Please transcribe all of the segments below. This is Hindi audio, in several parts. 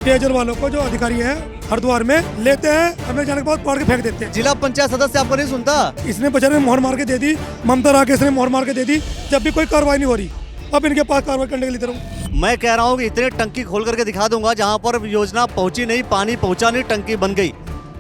पेयजल वालों को जो अधिकारी हैं हरिद्वार में लेते हैं, हमें जाने के बाद पकड़ के फेंक देते हैं। जिला पंचायत सदस्य आपको नहीं सुनता? इसने बेचारे ने मोहर मार के दे दी, ममता राकेश ने मोहर मार के दे दी, जब भी कोई कार्रवाई नहीं हो रही। अब इनके पास कार्रवाई करने के लिए तरह मैं कह रहा हूँ कि इतने टंकी खोल करके दिखा दूंगा जहाँ पर योजना पहुंची नहीं, पानी पहुंचा नहीं, टंकी बन गई,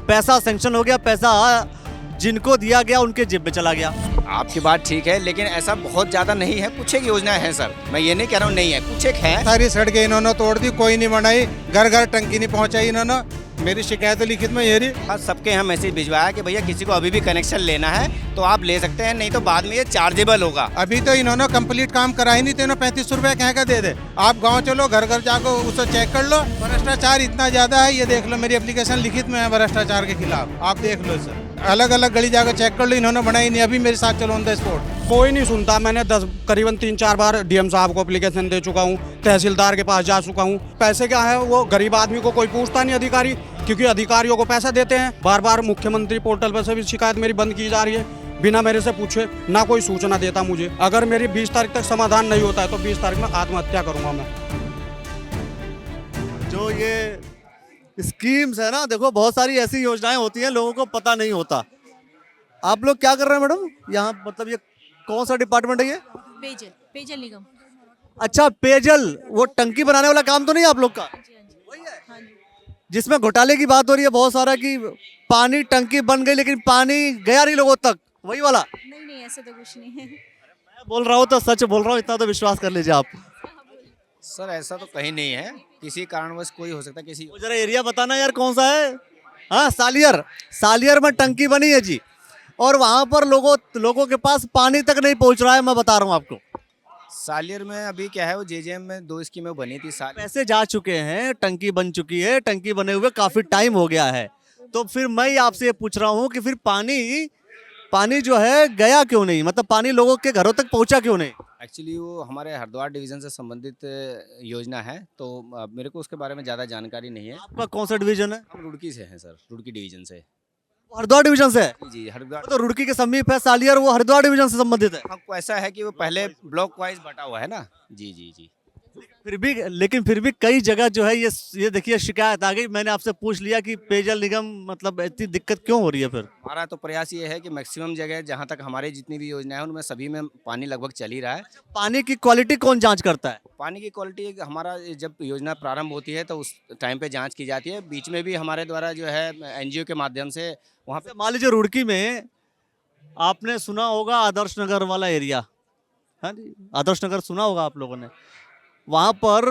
पैसा सैंक्शन हो गया, पैसा जिनको दिया गया उनके जेब में चला गया। आपकी बात ठीक है, लेकिन ऐसा बहुत ज्यादा नहीं है। कुछ एक योजना है सर, मैं ये नहीं कह रहा हूँ नहीं है, कुछ एक है। सारी सड़कें इन्होंने तोड़ दी, कोई नहीं बनाई, घर घर टंकी नहीं पहुंचाई इन्होंने। मेरी शिकायत लिखित में ये रही। हाँ, सबके यहाँ मैसेज भिजवाया कि भैया किसी को अभी भी कनेक्शन लेना है तो आप ले सकते हैं, नहीं तो बाद में ये चार्जेबल होगा। अभी तो इन्होंने कंप्लीट काम करा ही नहीं, तो इन्होंने 35 रुपए कह के दे दे। आप गांव चलो, घर घर जाकर उसे चेक कर लो। भ्रष्टाचार इतना ज्यादा है, ये देख लो, मेरी एप्लीकेशन लिखित में है भ्रष्टाचार के खिलाफ, आप देख लो सर। अलग अलग गली जाकर चेक कर लो, इन्होंने बनाई नहीं। अभी मेरे साथ चलो ऑन द स्पॉट। कोई नहीं सुनता। मैंने करीबन 3-4 बार डीएम साहब को एप्लीकेशन दे चुका हूँ, तहसीलदार के पास जा चुका हूँ। पैसे क्या है वो गरीब आदमी को कोई पूछता नहीं अधिकारी, क्योंकि अधिकारियों को पैसा देते हैं। बार बार मुख्यमंत्री पोर्टल पर से भी शिकायत मेरी बंद की जा रही है, बिना मेरे से पूछे, ना कोई सूचना देता मुझे। अगर मेरी 20 तारीख तक समाधान नहीं होता है तो 20 तारीख में आत्महत्या करूंगा मैं। जो ये स्कीम्स है ना, देखो बहुत सारी ऐसी योजनाएं होती हैं, लोगों को पता नहीं होता। आप लोग क्या कर रहे हैं मैडम यहाँ, मतलब ये कौन सा डिपार्टमेंट है ये? पेयजल पेयजल निगम। अच्छा, पेयजल, वो टंकी बनाने वाला काम तो नहीं है आप लोग का? हाँ जी। जिसमें घोटाले की बात हो रही है बहुत सारा कि पानी टंकी बन गई लेकिन पानी गया नहीं लोगों तक, वही वाला? नहीं ऐसा तो कुछ नहीं है। मैं बोल रहा हूँ तो सच बोल रहा हूँ, इतना तो विश्वास कर लीजिए आप। सर ऐसा तो कहीं नहीं है, किसी कारणवश कोई हो सकता है, किसी वो जरा एरिया बताना यार कौन सा है। हाँ, सालियर में टंकी बनी है जी, और वहां पर लोगों के पास पानी तक नहीं पहुंच रहा है। मैं बता रहा हूँ आपको, सालियर में अभी क्या है, वो जेजेएम में 2 स्कीमें बनी थी। पैसे जा चुके हैं, टंकी बन चुकी है, टंकी बने हुए काफी टाइम हो गया है। तो फिर मैं आपसे ये पूछ रहा हूँ कि फिर पानी जो है गया क्यों नहीं, मतलब पानी लोगों के घरों तक पहुंचा क्यों नहीं? एक्चुअली वो हमारे हरिद्वार डिवीजन से संबंधित योजना है, तो मेरे को उसके बारे में ज़्यादा जानकारी नहीं है। आपका कौन सा डिवीजन है? हम रुड़की से हैं सर, रुड़की डिवीजन से। हरिद्वार डिवीजन से है? जी, हरिद्वार। तो रुड़की के समीप है सालियर, वो हरिद्वार डिवीजन से संबंधित है। हमको ऐसा है कि वो पहले ब्लॉक वाइज बटा हुआ है ना। जी जी जी। फिर भी कई जगह जो है ये देखिए शिकायत आ गई। मैंने आपसे पूछ लिया कि पेयजल निगम, मतलब इतनी दिक्कत क्यों हो रही है फिर? हमारा तो प्रयास ये है कि मैक्सिमम जगह जहाँ तक हमारे जितनी भी योजनाएं हैं उनमें सभी में पानी लगभग चल ही रहा है। पानी की क्वालिटी कौन जांच करता है? पानी की क्वालिटी हमारा जब योजना प्रारंभ होती है तो उस टाइम पे जांच की जाती है। बीच में भी हमारे द्वारा जो है एनजीओ के माध्यम से वहाँ पे मान लीजिए रुड़की में आपने सुना होगा आदर्श नगर वाला एरिया, हाँ जी, आदर्श नगर सुना होगा आप लोगों ने। वहाँ पर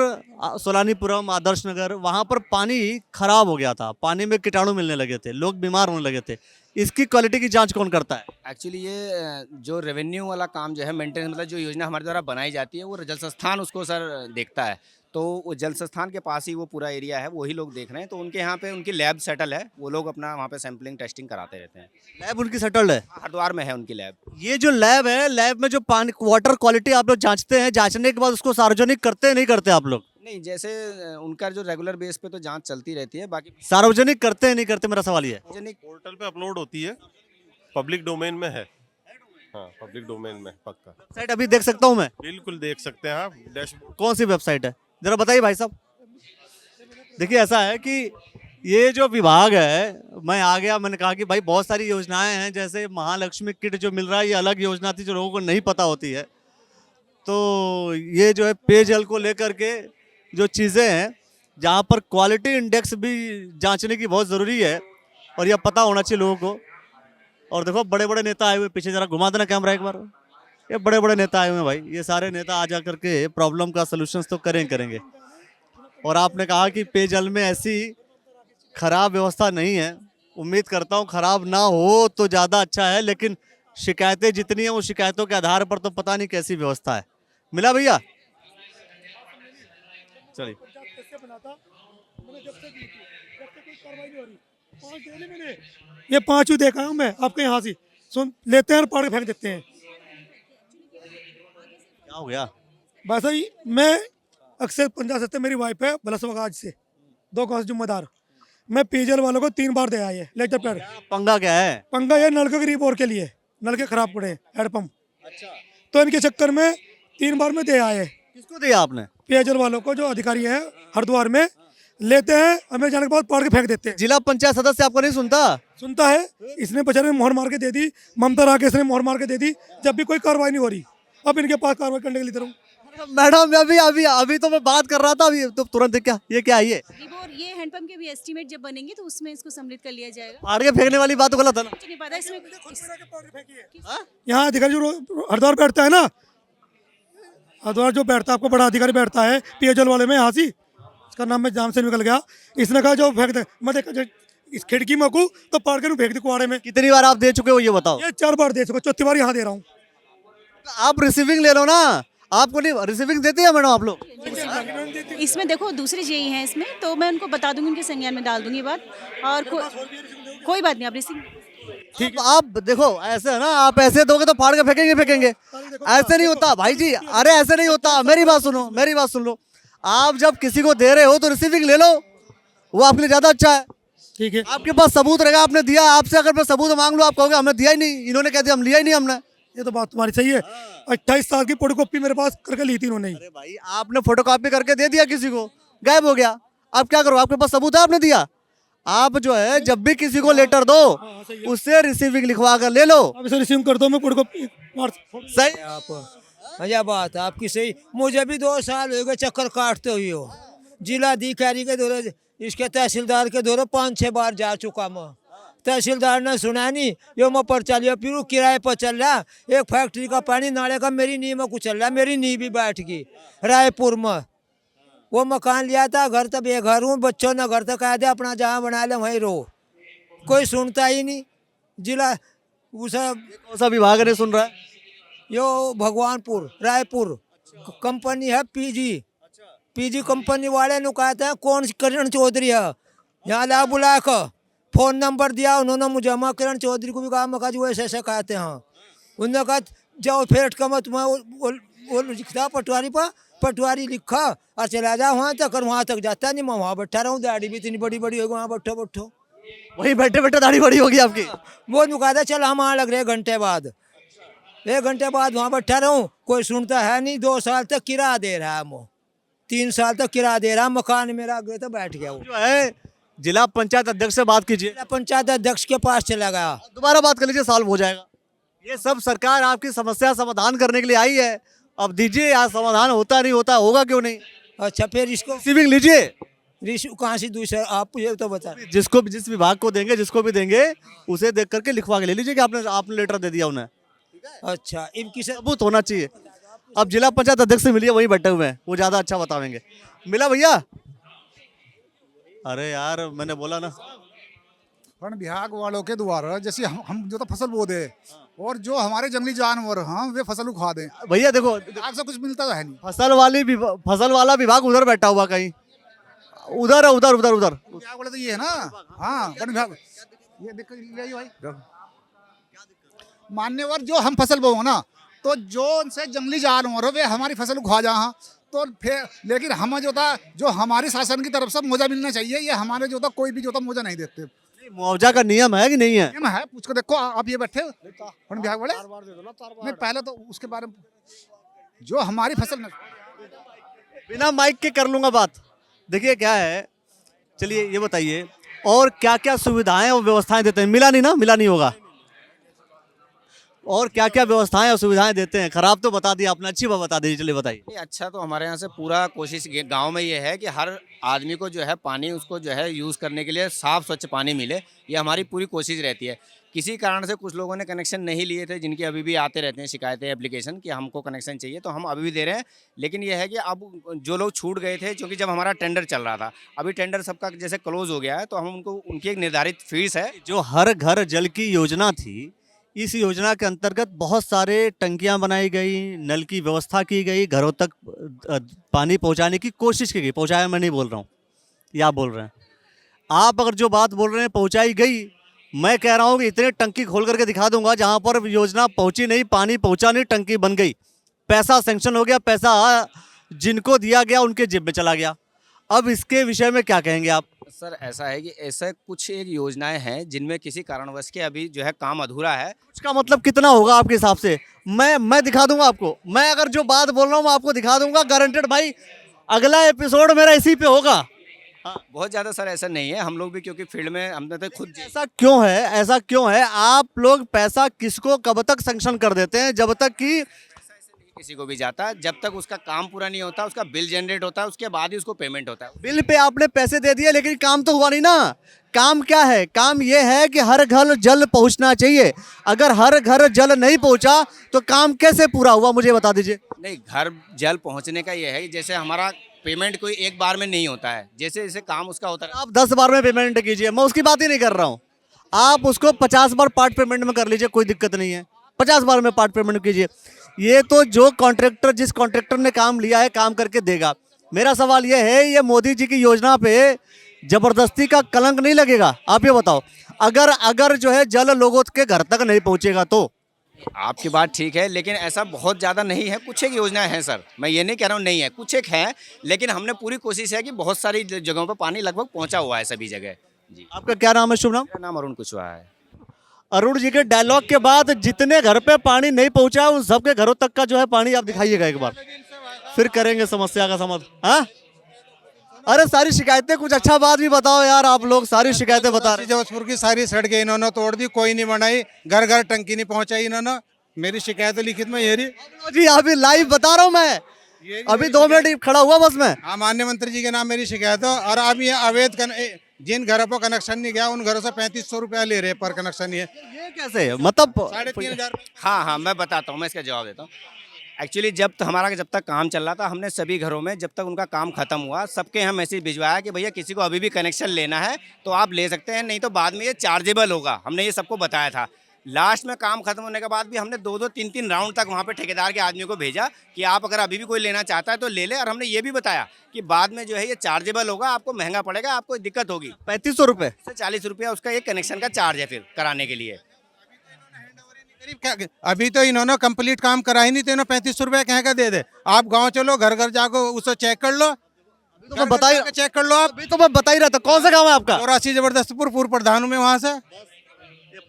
सोलानीपुरम, आदर्श नगर, वहाँ पर पानी खराब हो गया था, पानी में कीटाणु मिलने लगे थे, लोग बीमार होने लगे थे। इसकी क्वालिटी की जांच कौन करता है? एक्चुअली ये जो रेवेन्यू वाला काम जो है मेंटेनेंस, मतलब जो योजना हमारे द्वारा बनाई जाती है वो जल संस्थान उसको सर देखता है। तो वो जल संस्थान के पास ही वो पूरा एरिया है, वही लोग देख रहे हैं। तो उनके यहाँ पे उनकी लैब सेटल है, वो लोग अपना वहाँ पे सैंपलिंग टेस्टिंग कराते रहते हैं। लैब उनकी सेटल्ड है? हरिद्वार में है उनकी लैब। ये जो लैब है, लैब में जो पानी वाटर क्वालिटी आप लोग जांचते हैं, जांचने के बाद उसको सार्वजनिक करते हैं नहीं करते आप लोग? नहीं, जैसे उनका जो रेगुलर बेस पे तो जांच चलती रहती है, बाकी सार्वजनिक करते हैं नहीं करते, मेरा सवाल ये है। सार्वजनिक पोर्टल पे अपलोड होती है, पब्लिक डोमेन में है। हाँ, पब्लिक डोमेन में पक्का। वेबसाइट अभी देख सकता हूँ मैं? बिल्कुल देख सकते हैं आप, डैशबोर्ड। कौन सी वेबसाइट है जरा बताइए भाई साहब। देखिए ऐसा है कि ये जो विभाग है, मैं आ गया, मैंने कहा कि भाई बहुत सारी योजनाएं हैं, जैसे महालक्ष्मी किट जो मिल रहा है, ये अलग योजना थी जो लोगों को नहीं पता होती है। तो ये जो है पेयजल को लेकर के जो चीज़ें हैं, जहाँ पर क्वालिटी इंडेक्स भी जांचने की बहुत ज़रूरी है और यह पता होना चाहिए लोगों को। और देखो बड़े बड़े नेता आए हुए, पीछे जरा घुमा देना कैमरा एक बार। ये बड़े बड़े नेता आए हुए हैं भाई, ये सारे नेता आ जा करके प्रॉब्लम का सलूशंस तो करेंगे। और आपने कहा कि पेयजल में ऐसी खराब व्यवस्था नहीं है, उम्मीद करता हूँ खराब ना हो तो ज़्यादा अच्छा है, लेकिन शिकायतें जितनी हैं वो शिकायतों के आधार पर तो पता नहीं कैसी व्यवस्था है। मिला भैया? चलिए। ये 5 देखा हूँ मैं आपके यहाँ से, सुन लेते हैं और पकड़ के फेंक देते हैं। क्या हो गया? बस ही मैं अक्सर पंजाब से, मेरी वाइफ है बलसवागाज से, 2 गाँव से जिम्मेदार। मैं पेयजल वालों को 3 बार दे आए हैं लेटर पैड। पंगा क्या है? पंगा ये नलके गरीब और के लिए, नलके खराब पड़े हैंडपम्प। अच्छा। तो इनके चक्कर में 3 बार में दे आए। किसको दिया आपने? पेयजल वालों को जो अधिकारी हैं हरिद्वार में, लेते हैं, हमें जाने के बाद पाड़ के फेंक देते हैं। जिला पंचायत सदस्य आपको नहीं सुनता? सुनता है, इसने बेचारे ने मोहर मार के दे दी, ममता राकेश ने मोहर मार के दे दी, जब भी कोई कार्रवाई नहीं हो रही। अब इनके पास कार्रवाई करने के लिए तरह मैडम अभी अभी अभी तो मैं बात कर रहा था, अभी तो तुरंत क्या है ये रिबोर ये हैंडपंप के भी एस्टीमेट जब बनेंगे तो उसमें इसको सम्मिलित कर लिया जाएगा। फाड़ के फेंकने वाली बात तो गलत है ना। मुझे नहीं पता इसमें यहाँ अधिकारी जो हरिद्वार बैठता है ना, हरिद्वार जो बैठता है, आपको बड़ा अधिकारी बैठता है पेयजल वाले में, यहाँ से इसका नाम मैं जाम से निकल गया। इसने कहा जो फेंक दे, मैं देखा इस खिड़की में को तो पाड़ के फेंक दी कुआड़े में। कितनी बार आप दे चुके हो ये बताओ? ये 4 बार दे चुका, चौथी बार यहाँ दे रहा हूँ। आप रिसीविंग ले लो ना, आपको नहीं रिसीविंग देती है मैडम आप लोग? इसमें देखो दूसरे जेई हैं इसमें, तो मैं उनको बता दूंगी, उनके संज्ञान में डाल दूंगी बात। और कोई बात नहीं, आप रिसीव ठीक। आप देखो ऐसे है ना, आप ऐसे दोगे तो फाड़ के फेंकेंगे। ऐसे नहीं होता भाई जी, अरे ऐसे नहीं होता। मेरी बात सुनो, मेरी बात सुन लो। आप जब किसी को दे रहे हो तो रिसीविंग ले लो, वो आपके लिए ज्यादा अच्छा है। ठीक है, आपके पास सबूत रहेगा, आपने दिया। आपसे अगर मैं सबूत मांग लूं, आप कहोगे हमने दिया ही नहीं, इन्होंने कह दिया हम लिया ही नहीं हमने। ये तो बात तुम्हारी सही है। 28 साल की फोटोकॉपी मेरे पास करके ली थी इन्होंने। अरे भाई आपने फोटोकॉपी करके दे दिया किसी को, गायब हो गया। अब क्या करो? आपके पास सबूत है, आपने दिया। आप जो है जब भी किसी को लेटर दो, उससे रिसीविंग लिखवा कर ले लो। अब इसे रिसीव कर दो, मैं फोटोकॉपी सही। आप यह बात आपकी सही। मुझे भी 2 साल हो गए चक्कर काटते हुए हो। जिला अधिकारी के दौरे, इसके तहसीलदार के दौरे 5-6 बार जा चुका मैं। तहसीलदार ने सुना नहीं, यो मैं पर चलिए फिर वो किराए पर चल रहा। एक फैक्ट्री का पानी नाले का मेरी नींव में कुछ चल रहा, मेरी नींव भी बैठ गई रायपुर में। वो मकान लिया था, घर तक बेघर हूँ, बच्चों ने घर तक कहा दिया अपना जहाँ बना ले वहीं रहो, कोई सुनता ही नहीं। जिला उसे कौन सा विभाग नहीं सुन रहा है? यो भगवानपुर रायपुर कंपनी है पीजी कंपनी वाले ने कहा था कौन सी किरण चौधरी है, यहाँ ला बुला कर फ़ोन नंबर दिया उन्होंने मुझे। मैं किरण चौधरी को भी कहा, मैं कहा जी वो ऐसे ऐसे कहते हैं। उन्होंने कहा जाओ फेट का मत, मैं वो लिखता पटवारी पर, पटवारी लिखा और चला जाओ वहाँ तक, और वहाँ तक जाता नहीं। मैं वहाँ बैठा रहा हूँ, दाढ़ी भी इतनी बड़ी बड़ी होगी, वहाँ बैठो। वही बैठे बैठे दाढ़ी बड़ी होगी आपकी। वो कहा था चल हम वहाँ लग रहे 1 घंटे बाद, 1 घंटे बाद वहाँ बैठा रहा हूँ, कोई सुनता है नहीं। 2 साल तक किराया दे रहा है, वो 3 साल तक किराया दे रहा। मकान मेरा गया तो बैठ गया। वो जो है जिला पंचायत अध्यक्ष से बात कीजिए, पंचायत अध्यक्ष के पास चला गया, दोबारा बात कर लीजिए, सॉल्व हो जाएगा। ये सब सरकार आपकी समस्या समाधान करने के लिए आई है। अब दीजिए, आज समाधान होता नहीं होता, होगा क्यों नहीं? अच्छा फिर इसको रिसीविंग लीजिए। रिश्यू कहाँ से दूसरा आप ये तो बता। जिसको जिस विभाग को देंगे, जिसको भी देंगे, उसे देख करके लिखवा के ले लीजिए कि आपने लेटर दे दिया उन्हें। अच्छा इनकी सबूत होना चाहिए। अब जिला पंचायत अध्यक्ष से मिलिए, वही बैठे हुए हैं, वो ज्यादा अच्छा बतावेंगे। मिला भैया? अरे यार मैंने बोला ना, वन विभाग वालों के द्वारा जैसे हम जो तो फसल बो दे और जो हमारे जंगली जानवर हैं वे फसल उखा दें। भैया देखो आपसे कुछ मिलता तो है नहीं। फसल वाला विभाग उधर बैठा हुआ, कहीं उधर है, उधर क्या बोले तो ये है ना। हाँ वन विभाग ये देख यही भाई मान्यवर जो हम फसल बो ना, तो जो उनसे जंगली जानवर हो वे हमारी फसल उखा जा। तो फिर लेकिन हम जो था, जो हमारी शासन की तरफ से मुआवजा मिलना चाहिए, ये हमारे जो था कोई भी जो था मुआवजा नहीं देते। मुआवजा का नियम है कि नहीं है? नियम है, पूछ कर देखो। आप ये बैठे वन विभाग वाले नहीं, पहले तो उसके बारे में जो हमारी फसल में बिना माइक के कर लूंगा बात। देखिए क्या है, चलिए ये बताइए और क्या क्या सुविधाएं और व्यवस्थाएं देते हैं? मिला नहीं ना, मिला नहीं होगा। और क्या क्या व्यवस्थाएं और सुविधाएं देते हैं? खराब तो बता दिया आपने, अच्छी बात बता दीजिए। चलिए बताइए। अच्छा तो हमारे यहाँ से पूरा कोशिश गांव में ये है कि हर आदमी को जो है पानी उसको जो है यूज़ करने के लिए साफ़ स्वच्छ पानी मिले, ये हमारी पूरी कोशिश रहती है। किसी कारण से कुछ लोगों ने कनेक्शन नहीं लिए थे, जिनकी अभी भी आते रहते हैं शिकायतें एप्लीकेशन कि हमको कनेक्शन चाहिए, तो हम अभी भी दे रहे हैं। लेकिन यह है कि अब जो लोग छूट गए थे, क्योंकि जब हमारा टेंडर चल रहा था, अभी टेंडर सबका जैसे क्लोज हो गया है, तो हम उनको उनकी एक निर्धारित फीस है। जो हर घर जल की योजना थी, इस योजना के अंतर्गत बहुत सारे टंकियां बनाई गई, नल की व्यवस्था की गई, घरों तक पानी पहुंचाने की कोशिश की गई। पहुंचाया मैं नहीं बोल रहा हूं, ये आप बोल रहे हैं। आप अगर जो बात बोल रहे हैं पहुंचाई गई, मैं कह रहा हूं कि इतने टंकी खोल करके दिखा दूंगा जहां पर योजना पहुंची नहीं, पानी पहुंचा नहीं, टंकी बन गई, पैसा सैंक्शन हो गया, पैसा जिनको दिया गया उनके जेब में चला गया। अब इसके विषय में क्या कहेंगे आप? सर ऐसा है कि ऐसे कुछ एक योजनाएं हैं जिनमें किसी कारणवश के अभी जो है काम अधूरा है। उसका मतलब कितना होगा आपके हिसाब से? मैं दिखा दूंगा आपको। मैं अगर जो बात बोल रहा हूँ मैं आपको दिखा दूंगा, गारंटेड भाई। अगला एपिसोड मेरा इसी पे होगा, बहुत ज़्यादा सर ऐसा नहीं है, हम लोग भी क्योंकि फील्ड में हमने तो खुद ऐसा क्यों है आप लोग पैसा किसको कब तक सैंक्शन कर देते हैं जब तक कि किसी को भी जाता, जब तक उसका काम पूरा नहीं होता, उसका बिल जनरेट होता है, उसके बाद ही उसको पेमेंट होता है। बिल पे आपने पैसे दे दिए लेकिन काम तो हुआ नहीं ना। काम क्या है? काम ये है कि हर घर जल पहुंचना चाहिए। अगर हर घर जल नहीं पहुंचा तो काम कैसे पूरा हुआ मुझे बता दीजिए। नहीं, घर जल पहुंचने का ये है कि जैसे हमारा पेमेंट कोई एक बार में नहीं होता है, जैसे जैसे काम उसका होता है। आप 10 बार में पेमेंट कीजिए, मैं उसकी बात ही नहीं कर रहा हूँ। आप उसको 50 बार पार्ट पेमेंट में कर लीजिए, कोई दिक्कत नहीं है। 50 बार में पार्ट पेमेंट कीजिए। ये तो जो कॉन्ट्रैक्टर जिस कॉन्ट्रैक्टर ने काम लिया है काम करके देगा। मेरा सवाल ये है, ये मोदी जी की योजना पे जबरदस्ती का कलंक नहीं लगेगा? आप ये बताओ, अगर जो है जल लोगों के घर तक नहीं पहुंचेगा तो? आपकी बात ठीक है, लेकिन ऐसा बहुत ज़्यादा नहीं है। कुछ एक योजनाएं हैं सर, मैं ये नहीं कह रहा हूँ नहीं है, कुछ एक है, लेकिन हमने पूरी कोशिश है कि बहुत सारी जगहों पर पानी लगभग पहुंचा हुआ है सभी जगह। जी, आपका क्या नाम है? शुभ नाम? मेरा नाम अरुण कुशवाहा है। अरुण जी के डायलॉग के बाद जितने घर पे पानी नहीं पहुंचा उन सबके घरों तक का जो है पानी आप दिखाइएगा एक बार, फिर करेंगे समस्या का समाधान। हाँ, अरे सारी शिकायतें, कुछ अच्छा बात भी बताओ यार। आप लोग सारी शिकायतें बता रहे हैं। जोधपुर की सारी सड़कें इन्होंने तोड़ दी, कोई नहीं बनाई, घर घर टंकी नहीं पहुंचाई इन्होंने। मेरी शिकायत लिखित में ये रही जी, अभी लाइव बता रहा हूँ मैं, अभी 2 मिनट खड़ा हुआ बस मैं। हाँ, माननीय मंत्री जी के नाम मेरी शिकायत है। और अब ये अवैध जिन घरों पर कनेक्शन नहीं गया उन घरों से 3500 रुपया ले रहे पर कनेक्शन। ये कैसे मतलब? 3500। हाँ, मैं बताता हूँ, मैं इसका जवाब देता हूँ। एक्चुअली जब तक काम चल रहा था, हमने सभी घरों में जब तक उनका काम खत्म हुआ सबके यहाँ मैसेज भिजवाया कि भैया किसी को अभी भी कनेक्शन लेना है तो आप ले सकते हैं, नहीं तो बाद में ये चार्जेबल होगा। हमने ये सबको बताया था। लास्ट में काम खत्म होने के बाद भी हमने 2-2, 3-3 राउंड तक वहाँ पे ठेकेदार के आदमियों को भेजा कि आप अगर अभी भी कोई लेना चाहता है तो ले ले। और हमने ये भी बताया कि बाद में जो है ये चार्जेबल होगा, आपको महंगा पड़ेगा, आपको दिक्कत होगी। 3500 रुपये से 40 रुपया उसका एक कनेक्शन का चार्ज है फिर कराने के लिए। अभी तो इन्होंने कंप्लीट काम करा ही नहीं, तो इन्होंने 3500 रुपया कहीं का दे दे। आप गांव चलो, घर घर जाकर उसे चेक कर लो, तो मैं बता ही चेक कर लो आप। अभी तो मैं बता ही रहा था। कौन सा गाँव है आपका? 84 जबरदस्तपुर, पूर्व प्रधान हूं मैं वहाँ से।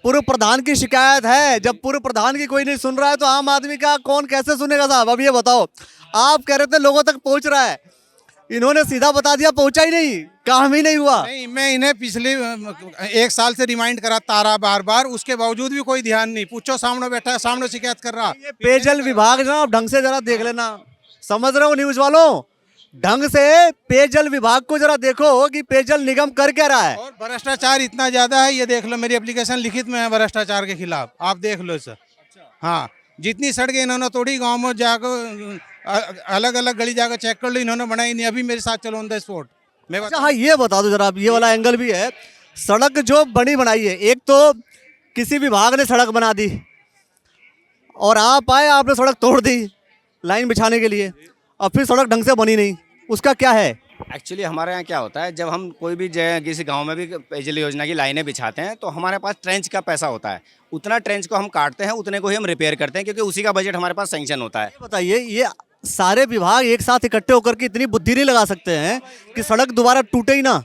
पूर्व प्रधान की शिकायत है। जब पूर्व प्रधान की कोई नहीं सुन रहा है तो आम आदमी का कौन कैसे सुनेगा साहब? अब ये बताओ, आप कह रहे थे लोगों तक पहुंच रहा है, इन्होंने सीधा बता दिया पहुंचा ही नहीं, काम ही नहीं हुआ। नहीं, मैं इन्हें पिछले 1 साल से रिमाइंड कराता रहा बार बार, उसके बावजूद भी कोई ध्यान नहीं। पूछो, सामने बैठा है, सामने शिकायत कर रहा। पेयजल विभाग ना ढंग से जरा देख लेना, समझ रहे हो न्यूज वालों? ढंग से पेयजल विभाग को जरा देखो कि पेयजल निगम कर क्या रहा है। और भ्रष्टाचार इतना ज्यादा है, ये देख लो, मेरी एप्लीकेशन लिखित में है भ्रष्टाचार के खिलाफ, आप देख लो सर। हाँ, जितनी सड़कें इन्होंने तोड़ी, गांव में जाकर अलग अलग गली जाकर चेक कर लो, इन्होंने बनाई नहीं। अभी मेरे साथ चलो ऑन द स्पॉट मैं अच्छा, हाँ ये बता दो जरा, अब ये वाला एंगल भी है। सड़क जो बनी बनाई है, एक तो किसी विभाग ने सड़क बना दी और आप आए, आपने सड़क तोड़ दी लाइन बिछाने के लिए, अब फिर सड़क ढंग से बनी नहीं, उसका क्या है? एक्चुअली हमारे यहाँ क्या होता है, जब हम कोई भी किसी गांव में भी पेयजल योजना की लाइनें बिछाते हैं तो हमारे पास ट्रेंच का पैसा होता है। उतना ट्रेंच को हम काटते हैं, उतने को ही हम रिपेयर करते हैं, क्योंकि उसी का बजट हमारे पास सैंक्शन होता है। बताइए, ये सारे विभाग एक साथ इकट्ठे होकर के इतनी बुद्धि नहीं लगा सकते हैं कि सड़क दोबारा टूटे ही ना?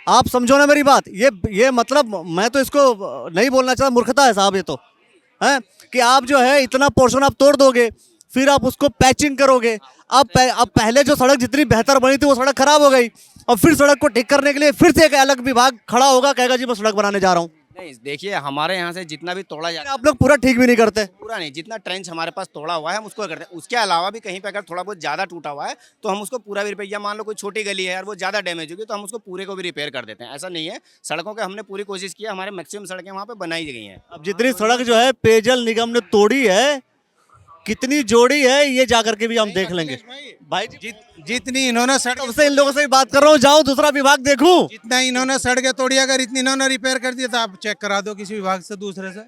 आप समझो ना मेरी बात। ये मतलब मैं तो इसको नहीं बोलना चाहता, मूर्खता है साहब ये तो, है कि आप जो है इतना पोर्शन आप तोड़ दोगे, फिर आप उसको पैचिंग करोगे। अब पहले जो सड़क जितनी बेहतर बनी थी वो सड़क खराब हो गई, और फिर सड़क को ठीक करने के लिए फिर से एक अलग विभाग खड़ा होगा, कहेगा जी मैं सड़क बनाने जा रहा हूँ। नहीं, देखिए हमारे यहाँ से जितना भी तोड़ा जाता है, आप लोग पूरा ठीक भी नहीं करते। पूरा नहीं, जितना ट्रेंच हमारे पास तोड़ा हुआ है हम उसको करते हैं। उसके अलावा भी कहीं पे अगर थोड़ा बहुत ज़्यादा टूटा हुआ है तो हम उसको पूरा भी रिपेयर, या मान लो कोई छोटी गली है यार वो ज़्यादा डैमेज होगी तो हम उसको पूरे को भी रिपेयर कर देते हैं। ऐसा नहीं है, सड़कों के हमने पूरी कोशिश की है, हमारे मैक्सिमम सड़कें वहाँ पे बनाई गई हैं। अब जितनी सड़क जो है पेयजल निगम ने तोड़ी है, कितनी जोड़ी है, ये जाकर के भी हम देख लेंगे भाई। जितनी इन्होंने सड़क, सबसे इन लोगों से बात कर रहा हूँ, जाओ दूसरा विभाग देखूं। जितना इन्होंने सड़कें तोड़ी, अगर इतनी इन्होंने रिपेयर कर दिया तो आप चेक करा दो किसी विभाग से, दूसरे से।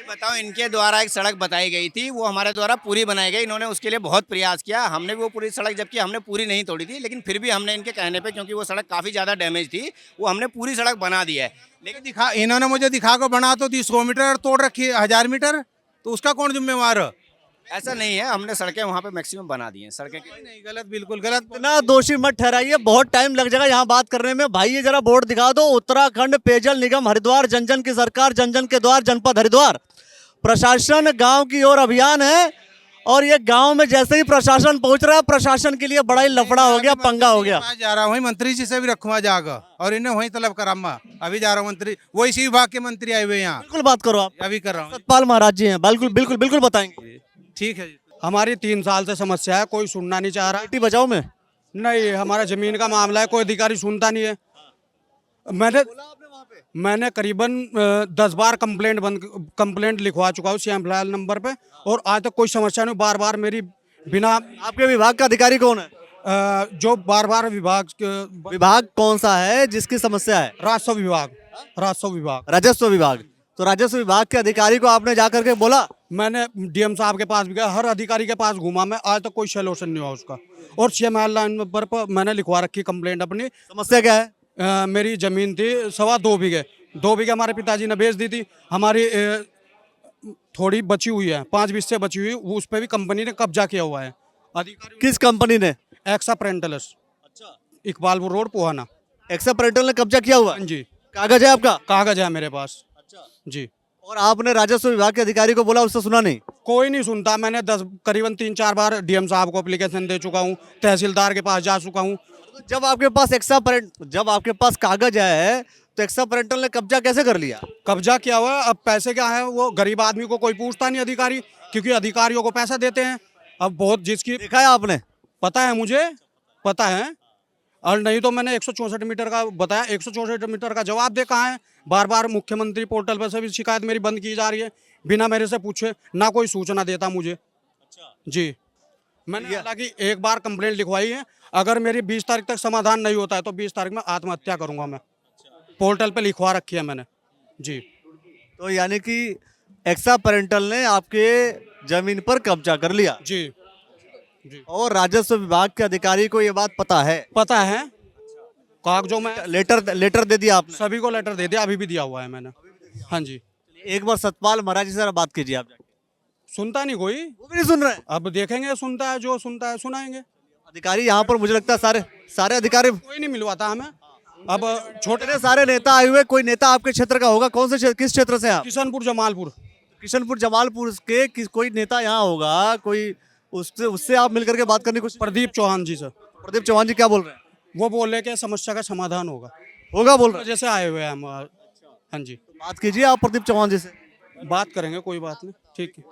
बताओ, इनके द्वारा एक सड़क बताई गई थी, वो हमारे द्वारा पूरी बनाई गई। इन्होंने उसके लिए बहुत प्रयास किया, हमने भी वो पूरी सड़क, जबकि हमने पूरी नहीं तोड़ी थी, लेकिन फिर भी हमने इनके कहने पे, क्योंकि वो सड़क काफ़ी ज़्यादा डैमेज थी, वो हमने पूरी सड़क बना दी है। लेकिन इन्होंने मुझे दिखा को बना तो 100 मीटर तोड़ रखी है, 1000 मीटर, तो उसका कौन जिम्मेवार है? ऐसा नहीं है, हमने सड़कें वहाँ पे मैक्सिमम बना दी हैं। सड़कें नहीं, गलत, बिल्कुल गलत। इतना दोषी मत ठहराइए, बहुत टाइम लग जाएगा यहाँ बात करने में। भाई ये जरा बोर्ड दिखा दो, उत्तराखंड पेयजल निगम हरिद्वार, जन जन की सरकार, जन जन के द्वार, जनपद हरिद्वार। प्रशासन गांव की ओर अभियान है और ये गांव में जैसे ही प्रशासन पहुंच रहा है, प्रशासन के लिए बड़ा ही लफड़ा हो गया, पंगा हो गया। मैं जा रहा हूँ मंत्री जी से भी रखूंगा जाकर और इन्हें वहीं तलब करामा। अभी जा रहा हूँ मंत्री, वो इसी विभाग के मंत्री आए हुए यहाँ, बिल्कुल बात करो आप। अभी कर रहा हूँ। सतपाल महाराज जी हैं, बिल्कुल बिल्कुल बिल्कुल बताएंगे। ठीक है जी। हमारी 3 साल से समस्या है, कोई सुनना नहीं चाह रहा। बेटी बचाओ में नहीं, हमारा जमीन का मामला है, कोई अधिकारी सुनता नहीं है। मैंने करीबन 10 बार कंप्लेंट लिखवा चुका हूँ CM फिलहाल नंबर पे, और आज तक कोई समस्या नहीं। बार बार मेरी बिना आपके विभाग का अधिकारी कौन है? जो बार विभाग कौन सा है जिसकी समस्या है? राजस्व विभाग, राजस्व विभाग। तो राजस्व विभाग के अधिकारी को आपने जाकर के बोला? मैंने DM साहब के पास भी गया, हर अधिकारी के पास घूमा मैं, आज तक कोई सॉल्यूशन नहीं हुआ उसका। और CM नंबर पर मैंने लिखवा रखी कंप्लेंट अपनी। समस्या क्या है? मेरी जमीन थी 2.25 बीघे, 2 बीघे हमारे पिताजी ने बेच दी थी। हमारी थोड़ी बची हुई है, 5 बिस्से बची हुई, उस पर भी कंपनी ने कब्जा किया हुआ है। अधिकारी किस कंपनी ने? एक्सा प्रेंटल्स, इकबालपुर रोड, पोहाना। एक्सा प्रेंटल ने कब्जा किया हुआ? हाँ जी, कागज है आपका? कागज है मेरे पास। जी। और आपने राजस्व विभाग के अधिकारी को बोला, उससे सुना नहीं? कोई नहीं सुनता। मैंने करीबन 3-4 बार DM साहब को एप्लीकेशन दे चुका हूँ, तहसीलदार के पास जा चुका हूँ। जब आपके पास कागज है तो एक्सा प्रेंटल ने कब्जा कैसे कर लिया? कब्जा किया हुआ है। अब पैसे क्या है, वो गरीब आदमी को कोई पूछता नहीं अधिकारी, क्योंकि अधिकारियों को पैसा देते हैं। अब बहुत जिसकी देखा है आपने? पता है, मुझे पता है। और नहीं तो मैंने 164 मीटर का बताया, 164 मीटर का जवाब दे कहाँ है। बार बार मुख्यमंत्री पोर्टल पर से भी शिकायत मेरी बंद की जा रही है, बिना मेरे से पूछे, ना कोई सूचना देता मुझे। जी, मैंने हालांकि एक बार कंप्लेंट लिखवाई है। अगर मेरी 20 तारीख तक समाधान नहीं होता है तो 20 तारीख में आत्महत्या करूंगा मैं। पोर्टल पे लिखवा रखी है मैंने। जी। तो यानी कि एक्सा पेरेंटल ने आपके जमीन पर कब्जा कर लिया? जी। और राजस्व विभाग के अधिकारी को ये बात पता है? पता है। कागजों में लेटर दे दिया आपने? सभी को लेटर दे दिया, अभी भी दिया हुआ है मैंने। हाँ जी। एक बार सतपाल महाराज जी से बात कीजिए आप जाके। सुनता नहीं कोई, वो भी नहीं सुन रहे? अब देखेंगे, सुनता है, जो सुनता है सुनाएंगे। अधिकारी यहाँ पर मुझे लगता है सारे अधिकारी, कोई नहीं मिलवाता हमें। अब छोटे सारे नेता आए हुए, कोई नेता आपके क्षेत्र का होगा? कौन से किस क्षेत्र से आप? किशनपुर जमालपुर। किशनपुर जमालपुर के कोई नेता यहाँ होगा, कोई उससे आप मिलकर के बात करने की कोशिश? प्रदीप चौहान जी से। प्रदीप चौहान जी क्या बोल रहे हैं? वो बोल रहे कि समस्या का समाधान होगा बोल रहे हैं। जैसे आए हुए हैं हम। हाँ जी, बात कीजिए आप प्रदीप चौहान जी से। बात करेंगे, कोई बात नहीं, ठीक है।